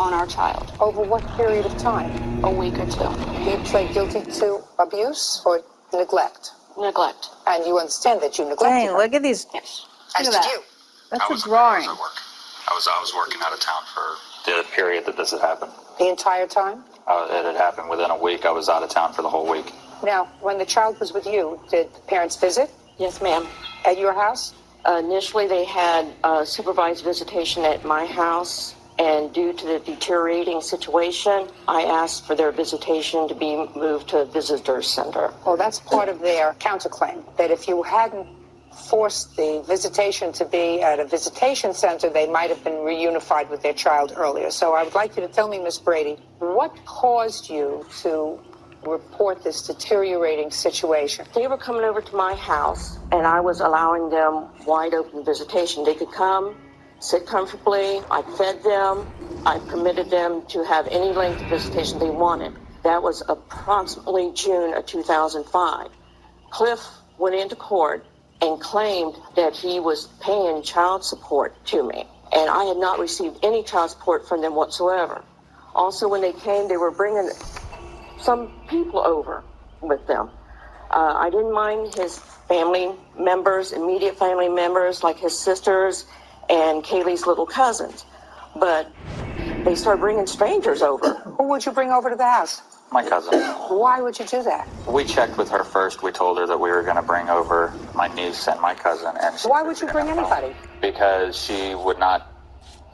on our child. Over what period of time? A week or two. You pled guilty to abuse or neglect? Neglect. And you understand that you neglected Dang, her? look at these. Yes. As Look at did that. you. That's a drawing. I was at work. I was working out of town for the period that this had happened. The entire time? It had happened within a week. I was out of town for the whole week. Now, when the child was with you, did the parents visit Yes, ma'am. at your house? Initially, they had supervised visitation at my house, and due to the deteriorating situation, I asked for their visitation to be moved to a visitor center. Well, that's part of their counterclaim, that if you hadn't forced the visitation to be at a visitation center, they might have been reunified with their child earlier. So I would like you to tell me, Miss Brady, what caused you to report this deteriorating situation? They were coming over to my house, and I was allowing them wide open visitation. They could come, sit comfortably. I fed them. I permitted them to have any length of visitation they wanted. That was approximately June of 2005. Cliff went into court and claimed that he was paying child support to me, and I had not received any child support from them whatsoever. Also, when they came, they were bringing some people over with them. I didn't mind his family members, immediate family members, like his sisters and Kaylee's little cousins, but they started bringing strangers over. Who would you bring over to the house? My cousin. Why would you do that? We checked with her first. We told her that we were going to bring over my niece and my cousin. And Why would you bring anybody? Because she would not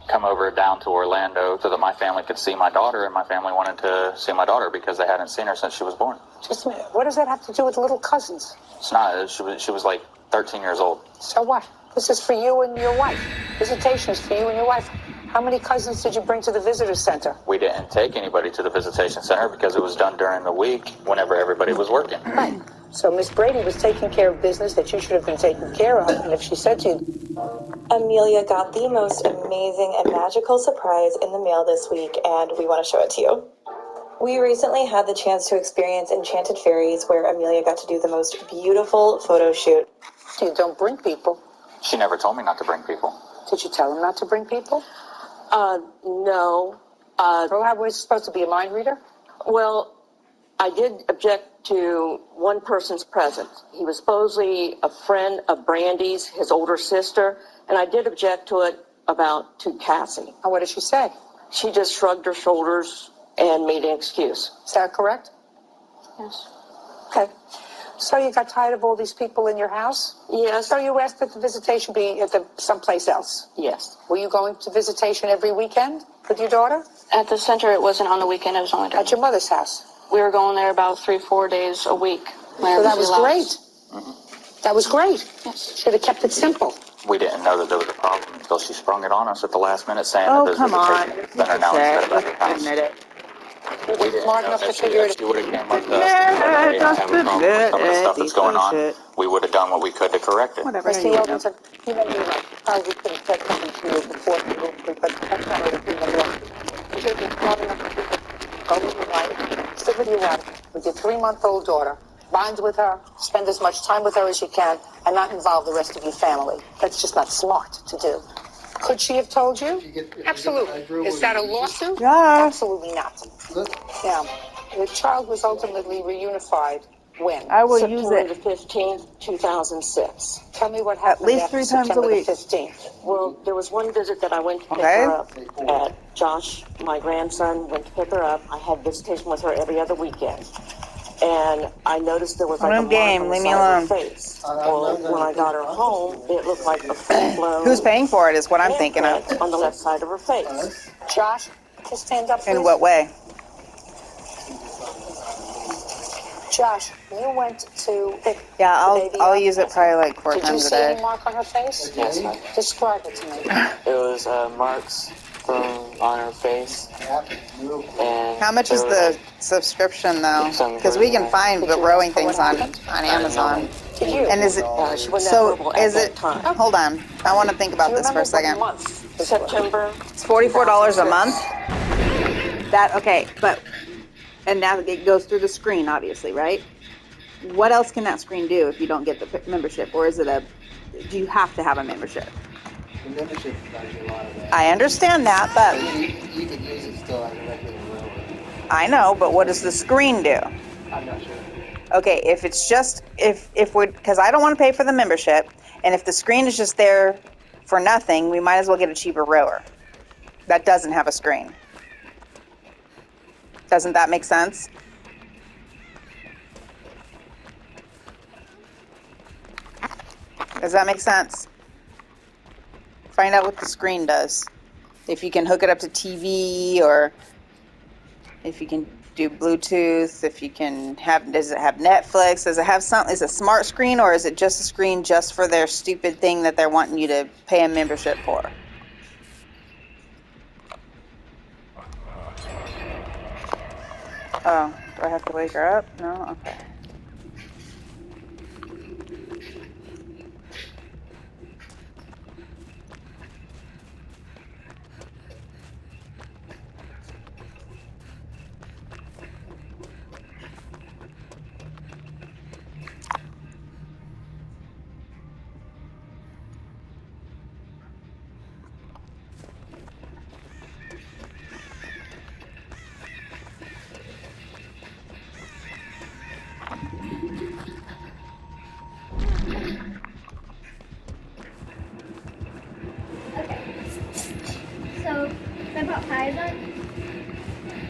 come over down to Orlando so that my family could see my daughter, and my family wanted to see my daughter because they hadn't seen her since she was born. Just a minute. What does that have to do with little cousins? It's not. She was like 13 years old. So what? This is for you and your wife. Visitation is for you and your wife. How many cousins did you bring to the visitor center? We didn't take anybody to the visitation center because it was done during the week whenever everybody was working. Right. So Miss Brady was taking care of business that you should have been taking care of. And if she said to you, Amelia got the most amazing and magical surprise in the mail this week, and we want to show it to you. We recently had the chance to experience Enchanted Fairies, where Amelia got to do the most beautiful photo shoot. you don't bring people. She never told me not to bring people. Did you tell him not to bring people? No. Well, how was supposed to be a mind reader? Well, I did object to one person's presence. He was supposedly a friend of Brandy's, his older sister, and I did object to it to Cassie. And what did she say? She just shrugged her shoulders and made an excuse. Is that correct? Yes. Okay. So you got tired of all these people in your house? Yes. So you asked that the visitation be at someplace else? Yes. Were you going to visitation every weekend with your daughter? At the center, it wasn't on the weekend. It was only during. At your mother's house? We were going there about 3-4 days a week. So that was great. Mm-hmm. That was great. Yes. Should have kept it simple. We didn't know that there was a problem until she sprung it on us at the last minute saying Oh, that there's come on. visitation center now instead of at her house. Admit it. You were smart enough to figure it If she would have came up to us Yeah, and said, hey, I have a problem with some of the stuff that's going on, bullshit. we would have done what we could to correct it. Whatever. Mr. Robinson, you know you're right. Probably could have said something to you before you moved, but that's not what you know. You should be smart enough to go with your wife, sit with your wife, with your 3-month-old daughter, bond with her, spend as much time with her as you can, and not involve the rest of your family. That's just not smart to do. Could she have told you? Absolutely. Is that a lawsuit? Yeah. Absolutely not. Now, the child was ultimately reunified when? I will use September it the 15th, 2006. Tell me what happened least after 3 times a September week. the 15th. Well, there was one visit that I went to pick Okay. her up at. Josh, my grandson, went to pick her up. I had visitation with her every other weekend. And I noticed there was like a mark game, on the leave me side of her alone. face. Well, when I got her home, it looked like a full-blown Who's paying for it is what I'm thinking of. imprint on the left side of her face. Josh, just stand up, please. In what way? Josh, you went to pick Yeah, the baby I'll up. use it probably like 4 Did you times a see any day. mark on her face? Yes. Describe it to me. It was marks on her face. And How much is the subscription though? Because we can find the rowing things on Amazon. Did you? And is it She wasn't so? verbal at Is that it? time. Hold on, I want to think about Do you this for a remember what second. month? September. It's $44 a month. That okay, but and now it goes through the screen, obviously, right? What else can that screen do if you don't get the membership, or is it do you have to have a membership? The membership does a lot of that. I understand that, but You can use it I know, but what does the screen do? I'm not sure. Okay, if it's just, if we're, because I don't want to pay for the membership, and if the screen is just there for nothing, we might as well get a cheaper rower that doesn't have a screen. Doesn't that make sense? Does that make sense? Find out what the screen does. If you can hook it up to TV, or if you can do Bluetooth, if you can have, does it have Netflix? Does it have something? Is it a smart screen, or is it just a screen just for their stupid thing that they're wanting you to pay a membership for? Oh, do I have to wake her up? No? Okay. So, I bought pies on?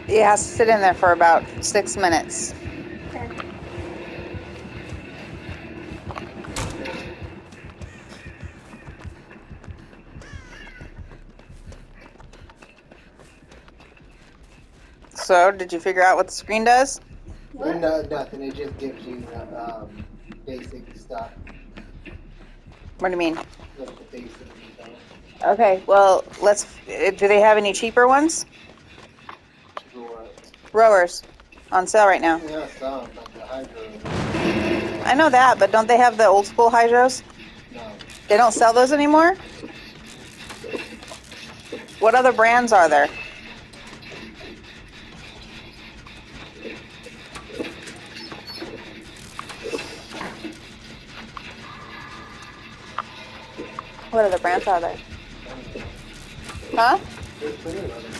It has to sit in there for about 6 minutes. Okay. So, did you figure out what the screen does? What? No, nothing. It just gives you basic stuff, What do you mean? like the basic stuff. Okay, well, let's, do they have any cheaper ones? Sure. Rowers on sale right now. Yeah, some, like the hydro. I know that, but don't they have the old school hydros? No. They don't sell those anymore? What other brands are there? What other brands are there? Huh? There's plenty of other ones.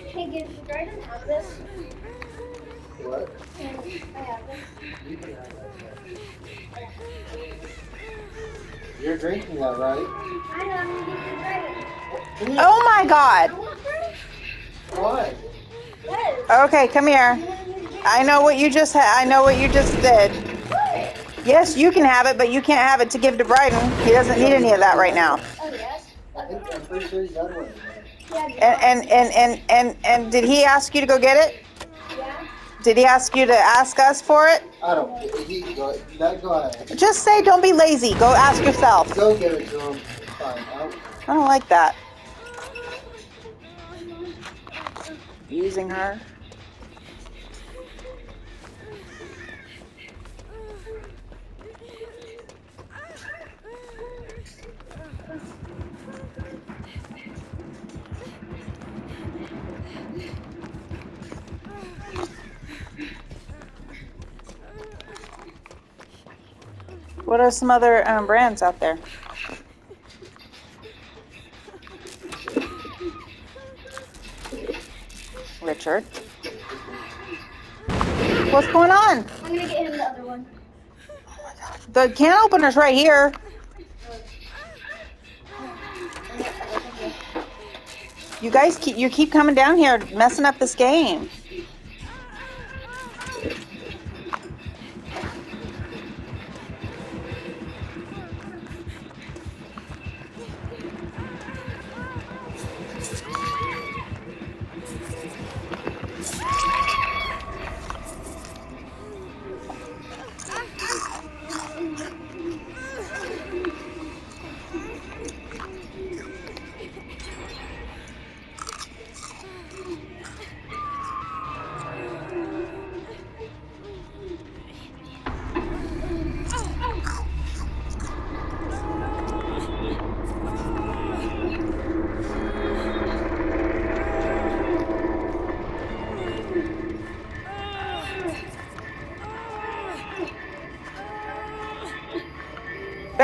Hey, did Dryden have this? What? Can I have this? You can have that stuff. You're drinking that, right? I know, I'm gonna give it to Dryden. Oh my God. I want this? What? Yes. Okay, come here. I know what you just I know what you just did. Yes, you can have it, but you can't have it to give to Bryden. He doesn't need any of that right now. Oh, yes? I'm pretty sure you got one. Yeah, And did he ask you to go get it? yeah. Did he ask you to ask us for it? I don't. Go ahead. Just say, don't be lazy. Go ask yourself. Go give it to him. Fine. I don't like that. Using her. What are some other brands out there? Richard. What's going on? I'm gonna get him the other one. The can opener's right here. You guys keep coming down here messing up this game.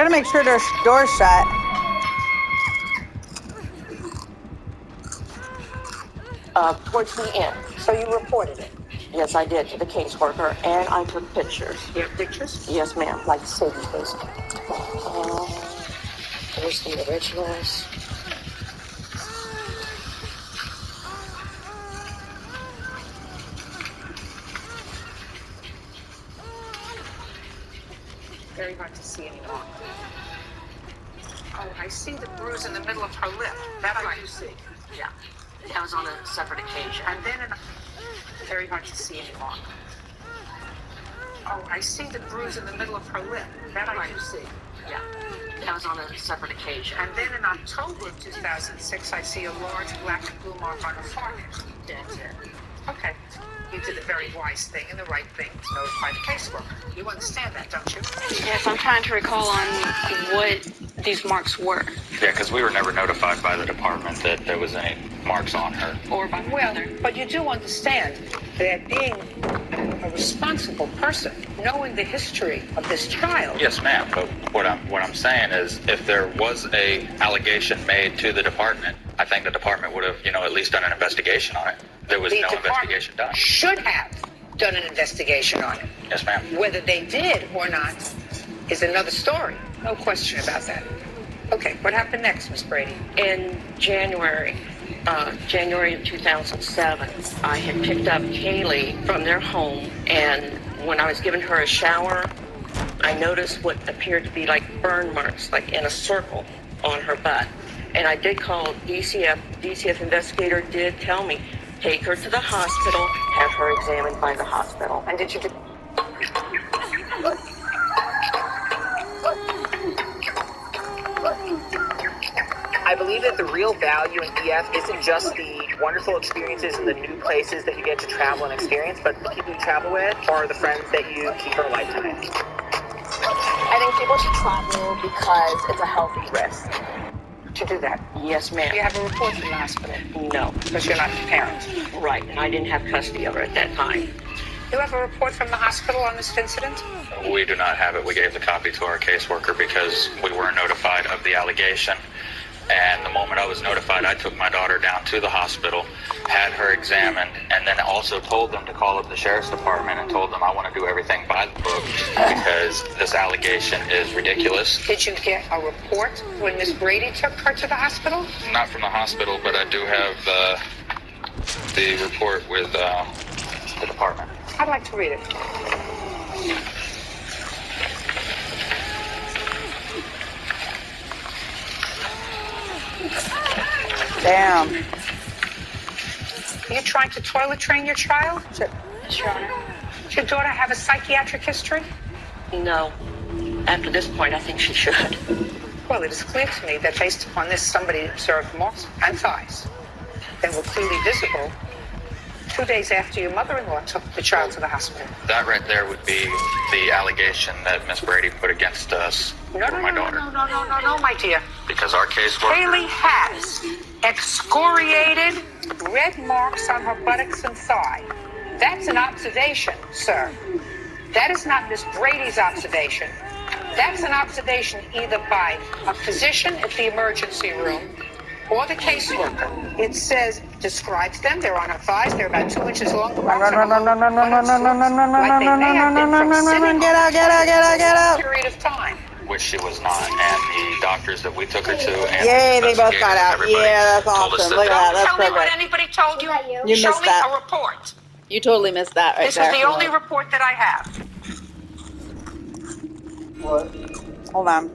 Better make sure their door's shut. Towards the end. So you reported it? Yes, I did, to the caseworker, and I took pictures. You have pictures? Yes, ma'am. Like Sadie, please. There's the originals. Very hard to see anymore. Oh, I see the bruise in the middle of her lip. That I do see. Yeah. That was on a separate occasion. And then very hard to see anymore. Oh, I see the bruise in the middle of her lip. That I do see. Yeah. That was on a separate occasion. And then in October of 2006, I see a large black and blue mark on her forehead. That's it. Okay. You did the very wise thing and the right thing to notify the caseworker. You understand that, don't you? Yes, I'm trying to recall on what these marks were. Yeah, because we were never notified by the department that there was any marks on her. Or by my Well, mother. but you do understand that being a responsible person, knowing the history of this child. Yes, ma'am. But what I'm saying is, if there was a allegation made to the department, I think the department would have, at least done an investigation on it. There was The no department investigation done. should have done an investigation on it. Yes, ma'am. Whether they did or not is another story. No question about that. Okay, what happened next, Miss Brady? In January of 2007, I had picked up Kaylee from their home, and when I was giving her a shower, I noticed what appeared to be like burn marks, like in a circle on her butt. And I did call DCF. DCF investigator did tell me, take her to the hospital, have her examined by the hospital. And did you do... I believe that the real value in EF isn't just the wonderful experiences and the new places that you get to travel and experience, but the people you travel with are the friends that you keep for a lifetime. I think people should travel because it's a healthy risk. To do that. Yes, ma'am. Do you have a report from the hospital? No. Because you're not the parent. Right, and I didn't have custody of her at that time. You have a report from the hospital on this incident? We do not have it. We gave the copy to our caseworker because we weren't notified of the allegation. And the moment I was notified, I took my daughter down to the hospital, had her examined, and then also told them to call up the sheriff's department and told them I want to do everything by the book because this allegation is ridiculous. Did you get a report when Miss Brady took her to the hospital? Not from the hospital, but I do have the report with the department. I'd like to read it. Damn. Are you trying to toilet train your child? Sure. Your Honor. Does your daughter have a psychiatric history? No. After this point, I think she should. Well, it is clear to me that based upon this, somebody observed marks and thighs that were clearly visible 2 days after your mother-in-law took the child to the hospital. That right there would be the allegation that Miss Brady put against us for my daughter. No, my dear. Because our caseworker... Kaylee has excoriated red marks on her buttocks and thigh. That's an observation, sir. That is not Miss Brady's observation. That's an observation either by a physician at the emergency room or the caseworker. It says, describes them. They're on her thighs. They're about 2 inches long. The marks are Get out. Period of time. Which she was not, and the doctors that we took her to, and Yay, they both investigators, got out. everybody Yeah, that's told us awesome. Look at that. That's Tell me what perfect. anybody told you. You Show missed me that. a report. You totally missed that right This there. is the only report that I have. What? Hold on.